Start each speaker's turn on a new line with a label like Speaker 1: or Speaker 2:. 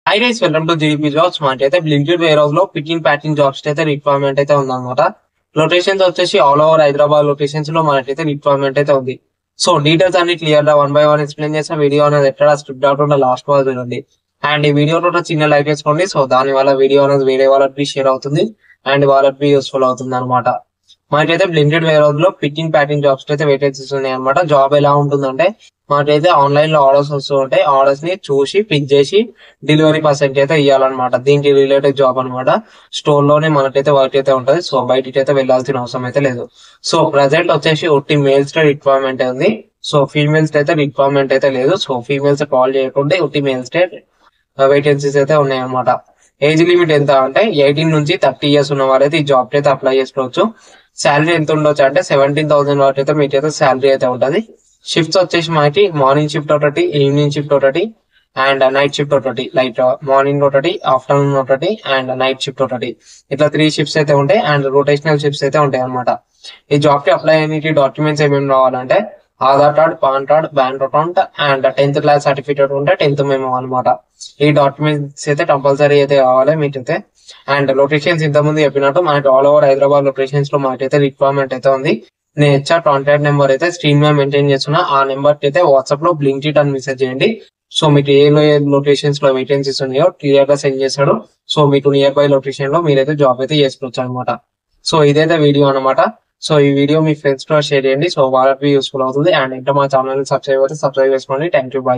Speaker 1: Hi guys, welcome to GP jobs. మనకైతే బ్లింకిడ్ wear house లో picking packing jobs అయితే requirement అయితే ఉందన్నమాట. లొకేషన్స్ వచ్చేసి ఆల్ ఓవర్ హైదరాబాద్ లొకేషన్స్ లో మనకైతే రిక్వైర్మెంట్ అయితే ఉంది. సో డీటెయిల్స్ అన్ని క్లియర్ గా 1 by 1 ఎక్స్ప్లెయిన్ చేసిన వీడియో అనేది ఎక్కడ స్క్రిప్ట్ అవుతుందో లాస్ట్ వరకు వినండి. అండ్ ఈ వీడియో చిన్న లైక్ వేసుకోండి. సో దాని వల్ల వీడియో అనేది వేరే వాళ్ళకి షేర్ అవుతుంది అండ్ వాళ్ళకి యూస్ఫుల్ అవుతుంది అనమాట. మనకైతే బ్లింకిడ్ వేర్ హౌస్ లో పికింగ్ ప్యాకింగ్ జాబ్స్ అయితే వేకెన్సీస్ ఉన్నాయి అనమాట. జాబ్ ఎలా ఉంటుందంటే మనకైతే ఆన్లైన్ లో ఆర్డర్స్ వస్తూ ఉంటాయి. ఆర్డర్స్ ని చూసి పిక్ చేసి డెలివరీ పర్సెంట్ అయితే ఇవ్వాలన్నమాట. దీనికి రిలేటెడ్ జాబ్ అనమాట. స్టోర్ లోనే మనకైతే వర్క్ అయితే ఉంటది. సో బయటికి అయితే వెళ్లాల్సిన అవసరం అయితే లేదు. సో ప్రజెంట్ వచ్చేసి ఒట్టి మేల్స్ రిక్వైర్మెంట్ ఉంది. సో ఫీమేల్స్ అయితే రిక్వైర్మెంట్ అయితే లేదు. సో ఫీమేల్స్ కాల్ చేయకుండా ఒట్టి మేల్స్ వేకెన్సీస్ అయితే ఉన్నాయి అనమాట. ఏజ్ లిమిట్ ఎంత అంటే 18 నుంచి 30 ఇయర్స్ ఉన్న వారైతే ఈ జాబ్ అయితే అప్లై చేసుకోవచ్చు. శాలరీ ఎంత ఉండొచ్చు అంటే 17,000 వరకు అయితే మీకైతే శాలరీ అయితే ఉంటది. షిఫ్ట్స్ వచ్చేసి మనకి మార్నింగ్ షిఫ్ట్ ఒకటి, ఈవినింగ్ షిఫ్ట్ ఒకటి అండ్ నైట్ షిఫ్ట్ ఒకటి. లైక్ మార్నింగ్ ఒకటి, ఆఫ్టర్నూన్ ఒకటి అండ్ నైట్ షిఫ్ట్ ఒకటి. ఇట్లా 3 షిఫ్ట్స్ అయితే ఉంటాయి అండ్ రొటేషనల్ షిఫ్ట్స్ అయితే ఉంటాయి అనమాట. ఈ జాబ్ కి అప్లై అయ్యే డాక్యుమెంట్స్ ఏమేమి రావాలంటే Aadhaar card, pan card, bank account and 10th class certificate ఉంటే 10th మేము అనమాట. ఈ డాక్యుమెంట్స్ అయితే కంపల్సరీ అయితే కావాలి మీకైతే. అండ్ లొకేషన్స్ ఇంతకుముందు చెప్పినట్టు మనకి ఆల్ ఓవర్ హైదరాబాద్ లొకేషన్స్ లో మనకైతే రిక్వైర్మెంట్ అయితే ఉంది. నేను హెచ్ఆర్ కాంటాక్ట్ నెంబర్ అయితే స్క్రీన్ మీద మెయింటైన్ చేస్తున్నా. ఆ నెంబర్ కి అయితే వాట్సాప్ లో బ్లింకిట్ అని మెసేజ్ చేయండి. సో మీకు ఏ లొకేషన్స్ లో వేకెన్సీస్ ఉన్నాయో క్లియర్ గా సెండ్ చేస్తాడు. సో మీకు నియర్ బై లొకేషన్ లో మీరైతే జాబ్ అయితే చేసుకోవచ్చు అనమాట. సో ఇదైతే వీడియో అనమాట. సో ఈ వీడియో మీ ఫ్రెండ్స్ తో షేర్ చేయండి. సో వాళ్ళకి యూస్ఫుల్ అవుతుంది. అండ్ ఇంకా మా ఛానల్ సబ్స్క్రైబ్ అయితే సబ్స్క్రైబ్ చేసుకోండి. Thank you, by.